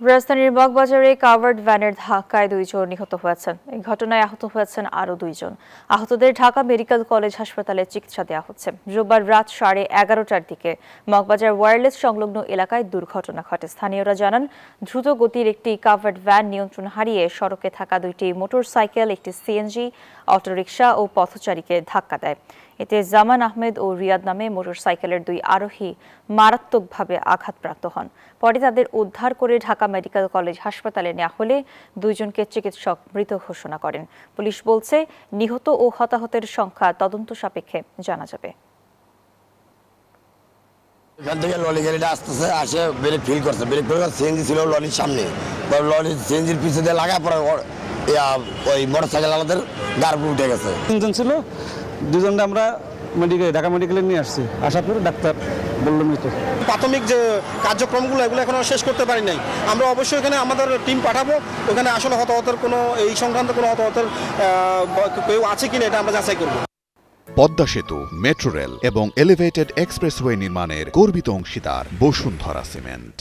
রাজধানীর মগবাজারে কাভার্ড ভ্যানের ধাক্কায় 2 জন নিহত হয়েছেন। এই ঘটনায় আহত হয়েছেন আরও 2 জন। আহতদের ঢাকা মেডিকেল কলেজ হাসপাতালে চিকিৎসা দেওয়া হচ্ছে। রোববার রাত 11:30টার দিকে মগবাজার ওয়্যারলেস সংলগ্ন এলাকায় দুর্ঘটনা ঘটে। স্থানীয়রা জানান, দ্রুত গতির একটি কাভার্ড ভ্যান নিয়ন্ত্রণ হারিয়ে সড়কে থাকা 2টি মোটরসাইকেল, একটি সিএনজি, অটোরিকশা ও পথচারীকে ধাক্কা দেয়। এতে জামান আহমেদ ও রিয়াদ নামে মোটরসাইকেলের 2 আরোহী মারাত্মকভাবে আঘাতপ্রাপ্ত হন। পরে তাদের উদ্ধার করে ঢাকা মেডিকেল কলেজ হাসপাতালে নেওয়া হলে 2 জনকে চিকিৎসক মৃত ঘোষণা করেন। পুলিশ বলছে, নিহত ও হতাহতের সংখ্যা তদন্ত সাপেক্ষে জানা যাবে। এখান থেকে লরি গাড়িটা আসতেছে, আসে ব্রেক ফিল করছে, ব্রেক ফিল করে সিএনজি ছিল লরির সামনে, লরি সিএনজির পিছনে দিয়ে লাগার পরে ওই মোটরসাইকেল আমাদের গাড়ি উঠে গেছে। 3 জন ছিল, 2 জনকে আমরা ঢাকা মেডিকেলে নিয়ে আসছি। আসার পরে ডাক্তার বলল মৃত। প্রাথমিক যে কার্যক্রমগুলো এগুলো এখনো শেষ করতে পারি নাই। আমরা অবশ্যই এখানে আমাদের টিম পাঠাবো, ওখানে আসলে হতাহতের কোনো এই সংক্রান্ত কোনো হতাহতের কেউ আছে কিনা এটা আমরা যাচাই করবো। পদ্মা সেতু, মেট্রো রেল এবং এলিভেটেড এক্সপ্রেসওয়ে নির্মাণের গর্বিত অংশীদার বসুন্ধরা সিমেন্ট।